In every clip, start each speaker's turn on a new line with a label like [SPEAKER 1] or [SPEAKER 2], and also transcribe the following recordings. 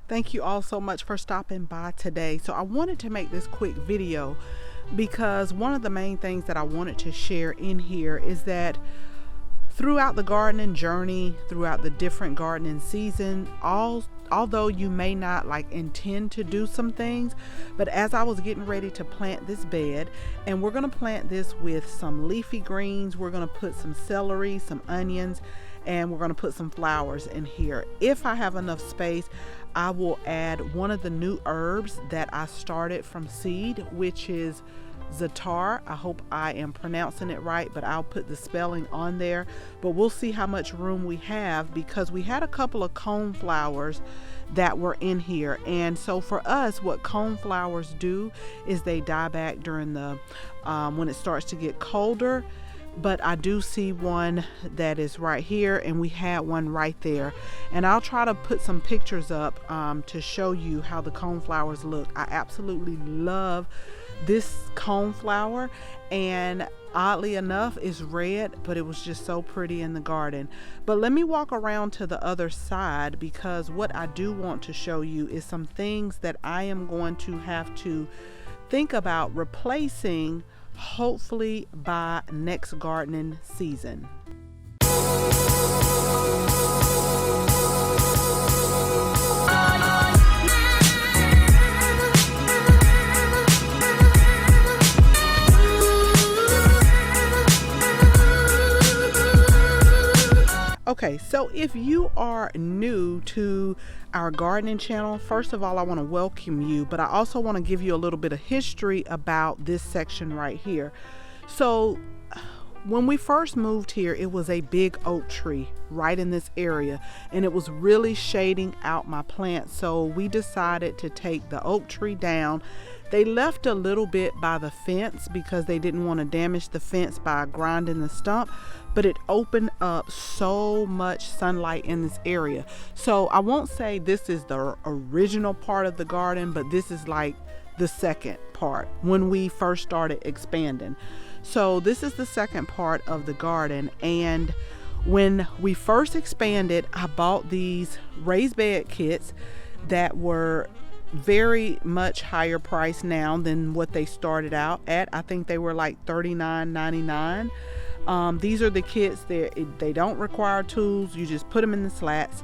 [SPEAKER 1] Thank you all so much for stopping by today. So I wanted to make this quick video because one of the main things that I wanted to share in here is that throughout the gardening journey, throughout the different gardening season, although you may not intend to do some things, but as I was getting ready to plant this bed, and we're going to plant this with some leafy greens, we're going to put some celery, some onions, and we're going to put some flowers in here. If I have enough space, I will add one of the new herbs that I started from seed, which is Zatar. I hope I am pronouncing it right, but I'll put the spelling on there. But we'll see how much room we have, because we had a couple of cone flowers that were in here. And so for us, what cone flowers do is they die back during the when it starts to get colder. But I do see one that is right here, and we had one right there, and I'll try to put some pictures up to show you how the cone flowers look. I absolutely love this cone flower, and oddly enough it's red, but it was just so pretty in the garden. But let me walk around to the other side, because what I do want to show you is some things that I am going to have to think about replacing, hopefully by next gardening season. Okay, so if you are new to our gardening channel, first of all, I want to welcome you, but I also want to give you a little bit of history about this section right here. So when we first moved here, it was a big oak tree right in this area, and it was really shading out my plants. So we decided to take the oak tree down. They left a little bit by the fence because they didn't want to damage the fence by grinding the stump, but it opened up so much sunlight in this area. So I won't say this is the original part of the garden, but this is like the second part when we first started expanding. So this is the second part of the garden, and when we first expanded, I bought these raised bed kits that were very much higher price now than what they started out at. I think they were like $39.99. These are the kits. They don't require tools. You just put them in the slats.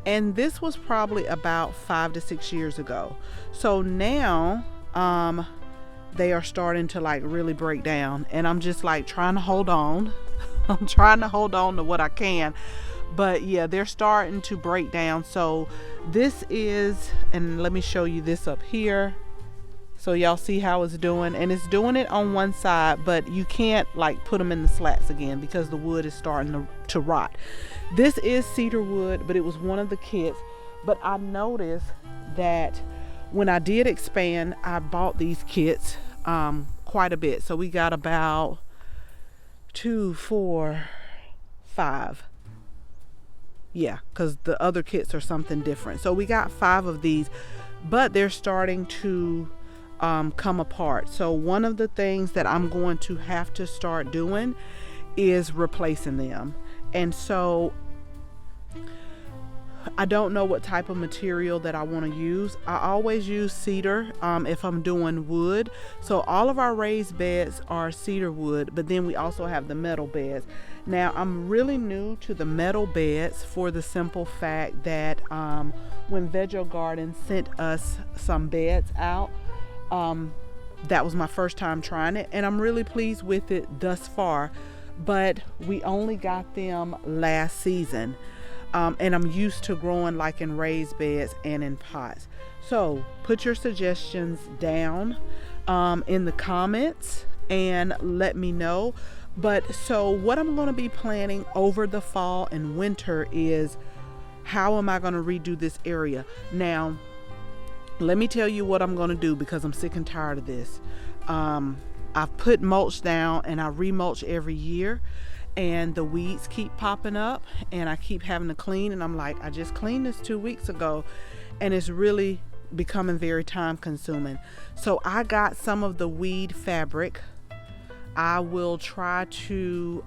[SPEAKER 1] And this was probably about 5 to 6 years ago. So now they are starting to really break down, and I'm just trying to hold on. I'm trying to hold on to what I can. But yeah, they're starting to break down. So this is, and let me show you this up here so y'all see how it's doing. And it's doing it on one side, but you can't put them in the slats again because the wood is starting to rot. This is cedar wood, but it was one of the kits. But I noticed that when I did expand, I bought these kits quite a bit. So we got about 2, 4, 5. Yeah, because the other kits are something different. So we got 5 of these, but they're starting to come apart. So one of the things that I'm going to have to start doing is replacing them. And so I don't know what type of material that I want to use. I always use cedar if I'm doing wood. So all of our raised beds are cedar wood, but then we also have the metal beds. Now I'm really new to the metal beds for the simple fact that when Veggie Garden sent us some beds out, that was my first time trying it, and I'm really pleased with it thus far. But we only got them last season. And I'm used to growing in raised beds and in pots. So put your suggestions down in the comments and let me know. But so what I'm going to be planning over the fall and winter is, how am I going to redo this area? Now, let me tell you what I'm going to do, because I'm sick and tired of this. I've put mulch down, and I remulch every year, and the weeds keep popping up, and I keep having to clean, and I'm like, I just cleaned this 2 weeks ago, and it's really becoming very time consuming. So I got some of the weed fabric. I will try to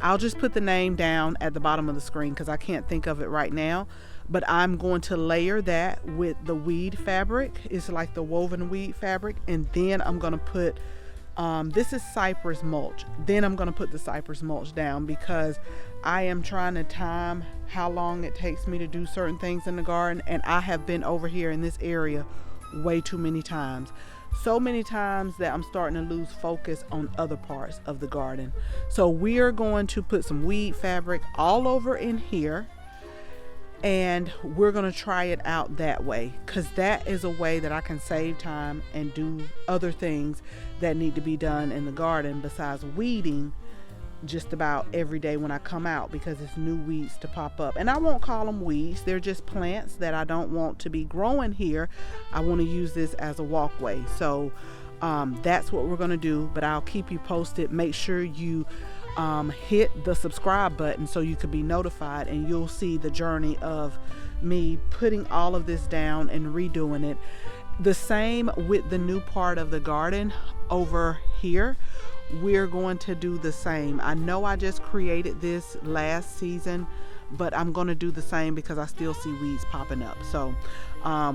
[SPEAKER 1] I'll just put the name down at the bottom of the screen because I can't think of it right now, but I'm going to layer that with the weed fabric. It's like the woven weed fabric, and then I'm going to put this is cypress mulch. Then I'm going to put the cypress mulch down, because I am trying to time how long it takes me to do certain things in the garden, and I have been over here in this area way too many times. So many times that I'm starting to lose focus on other parts of the garden. So we are going to put some weed fabric all over in here, and we're going to try it out that way, because that is a way that I can save time and do other things that need to be done in the garden besides weeding just about every day when I come out, because it's new weeds to pop up. And I won't call them weeds, they're just plants that I don't want to be growing here. I want to use this as a walkway. So that's what we're going to do, but I'll keep you posted. Make sure you hit the subscribe button so you can be notified, and you'll see the journey of me putting all of this down and redoing it. The same with the new part of the garden over here. We're going to do the same. I know I just created this last season, but I'm going to do the same because I still see weeds popping up. So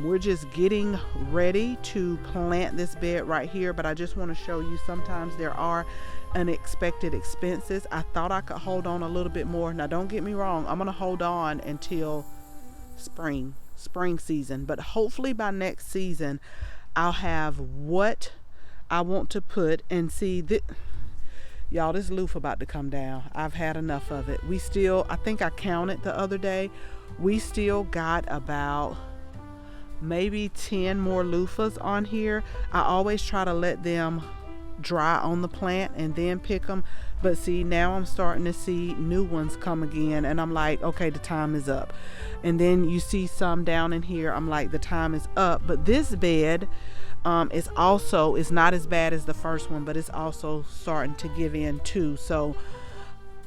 [SPEAKER 1] we're just getting ready to plant this bed right here, but I just want to show you sometimes there are unexpected expenses. I thought I could hold on a little bit more. Now don't get me wrong, I'm going to hold on until spring season, but hopefully by next season I'll have what I want to put. And see that, y'all, this loaf about to come down. I've had enough of it. We still, I think I counted the other day, we still got about maybe 10 more loofahs on here. I always try to let them dry on the plant and then pick them, but see, now I'm starting to see new ones come again, and I'm like, okay, the time is up. And then you see some down in here, I'm like, the time is up. But this bed is also, it's not as bad as the first one, but it's also starting to give in too. So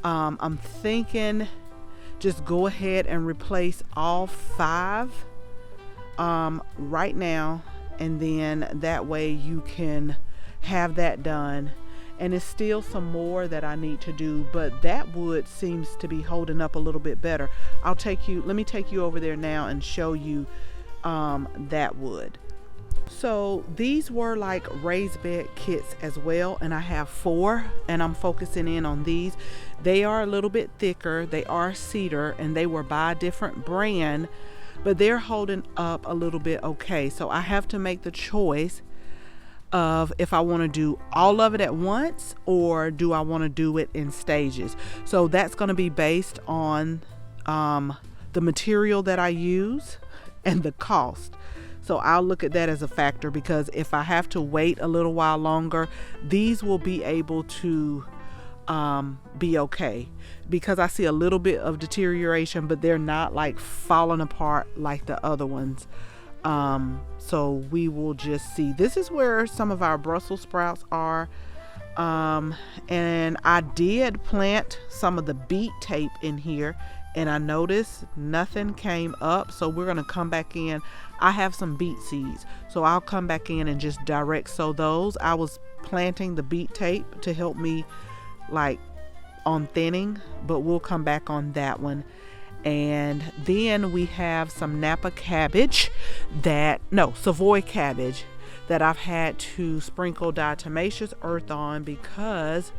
[SPEAKER 1] I'm thinking just go ahead and replace all 5 right now, and then that way you can have that done. And it's still some more that I need to do, but that wood seems to be holding up a little bit better. Let me take you over there now and show you that wood. So these were like raised bed kits as well, and I have 4, and I'm focusing in on these. They are a little bit thicker, they are cedar, and they were by a different brand, but they're holding up a little bit okay. So I have to make the choice of if I want to do all of it at once, or do I want to do it in stages. So that's going to be based on the material that I use and the cost. So I'll look at that as a factor, because if I have to wait a little while longer, these will be able to be okay, because I see a little bit of deterioration, but they're not like falling apart like the other ones. So we will just see. This is where some of our Brussels sprouts are. And I did plant some of the beet tape in here, and I noticed nothing came up. So we're going to come back in. I have some beet seeds, so I'll come back in and just direct sow those. I was planting the beet tape to help me like on thinning, but we'll come back on that one. And then we have some Napa cabbage Savoy cabbage that I've had to sprinkle diatomaceous earth on, because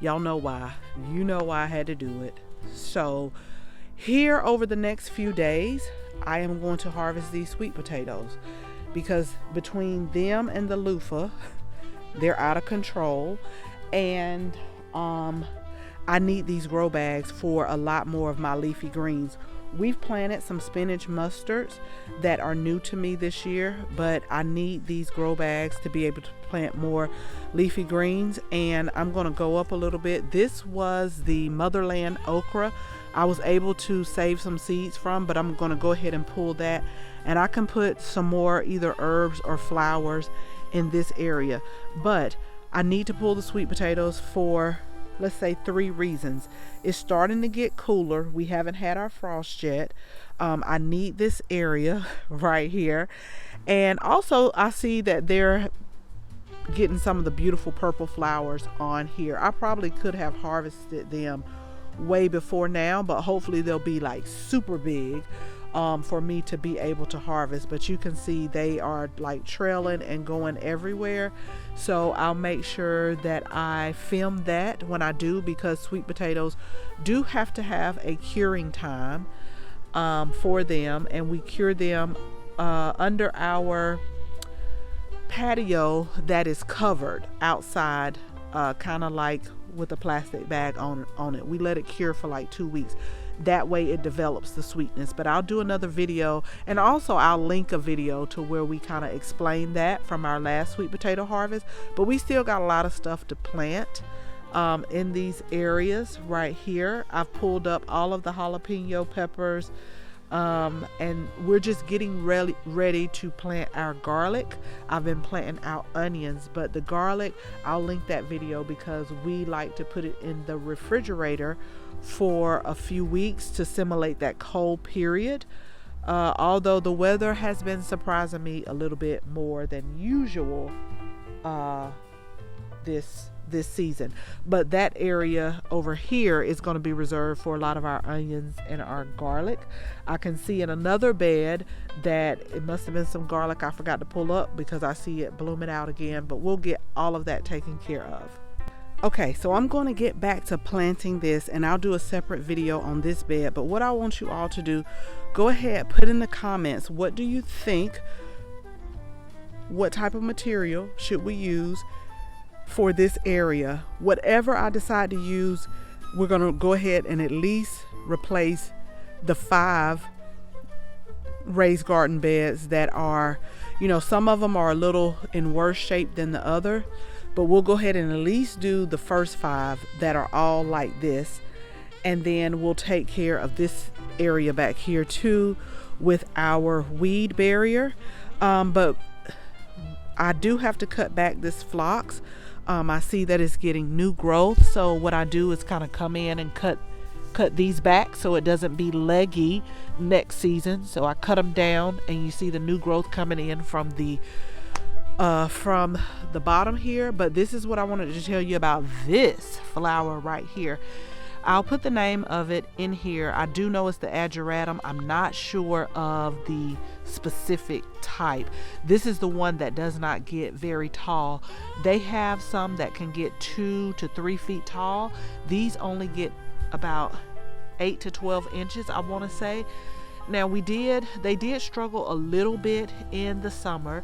[SPEAKER 1] y'all know why. You know why I had to do it. So here over the next few days, I am going to harvest these sweet potatoes, because between them and the loofah, they're out of control. And I need these grow bags for a lot more of my leafy greens. We've planted some spinach mustards that are new to me this year, but I need these grow bags to be able to plant more leafy greens. And I'm going to go up a little bit. This was the motherland okra I was able to save some seeds from, but I'm going to go ahead and pull that, and I can put some more either herbs or flowers in this area. But I need to pull the sweet potatoes for, let's say, 3 reasons. It's starting to get cooler. We haven't had our frost yet. I need this area right here. And also I see that they're getting some of the beautiful purple flowers on here. I probably could have harvested them way before now, but hopefully they'll be like super big for me to be able to harvest. But you can see they are like trailing and going everywhere. So I'll make sure that I film that when I do, because sweet potatoes do have to have a curing time for them, and we cure them under our patio that is covered outside, kind of like with a plastic bag on it. We let it cure for like 2 weeks. That way it develops the sweetness. But I'll do another video, and also I'll link a video to where we kind of explain that from our last sweet potato harvest. But we still got a lot of stuff to plant in these areas right here. I've pulled up all of the jalapeno peppers, and we're just getting ready to plant our garlic. I've been planting our onions, but the garlic, I'll link that video, because we like to put it in the refrigerator for a few weeks to simulate that cold period. Although the weather has been surprising me a little bit more than usual this season. But that area over here is going to be reserved for a lot of our onions and our garlic. I can see in another bed that it must have been some garlic I forgot to pull up, because I see it blooming out again, but we'll get all of that taken care of. Okay, so I'm going to get back to planting this, and I'll do a separate video on this bed. But what I want you all to do, go ahead, put in the comments, what do you think? What type of material should we use for this area? Whatever I decide to use, we're going to go ahead and at least replace the 5 raised garden beds that are, you know, some of them are a little in worse shape than the other. But we'll go ahead and at least do the first 5 that are all like this. And then we'll take care of this area back here too with our weed barrier. But I do have to cut back this phlox. I see that it's getting new growth. So what I do is kind of come in and cut these back so it doesn't be leggy next season. So I cut them down, and you see the new growth coming in from the bottom here. But this is what I wanted to tell you about this flower right here. I'll put the name of it in here. I do know it's the ageratum. I'm not sure of the specific type. This is the one that does not get very tall. They have some that can get 2 to 3 feet tall. These only get about 8 to 12 inches, I want to say. Now they did struggle a little bit in the summer,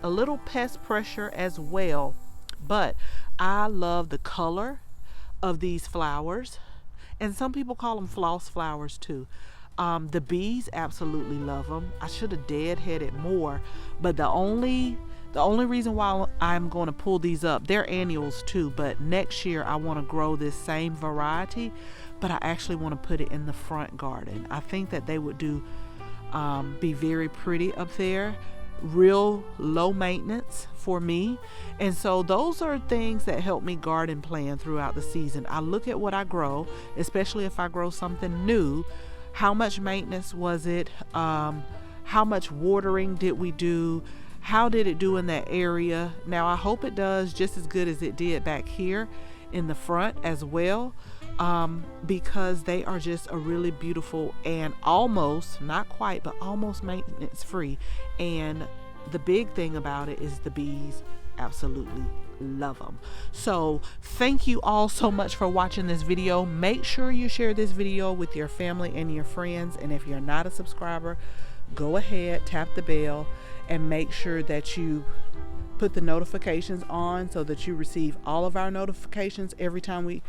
[SPEAKER 1] a little pest pressure as well, but I love the color of these flowers, and some people call them floss flowers too. The bees absolutely love them. I should have deadheaded more, but the only reason why I'm going to pull these up, they're annuals too, but next year I want to grow this same variety, but I actually want to put it in the front garden. I think that they would be very pretty up there. Real low maintenance for me. And so those are things that help me garden plan throughout the season. I look at what I grow, especially if I grow something new. How much maintenance was it? How much watering did we do? How did it do in that area? Now I hope it does just as good as it did back here in the front as well, because they are just a really beautiful and almost, not quite, but almost maintenance free. And the big thing about it is the bees absolutely love them. So thank you all so much for watching this video. Make sure you share this video with your family and your friends. And if you're not a subscriber, go ahead, tap the bell, and make sure that you put the notifications on so that you receive all of our notifications every time we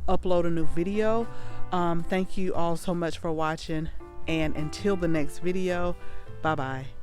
[SPEAKER 1] upload a new video. Thank you all so much for watching, and until the next video, bye bye.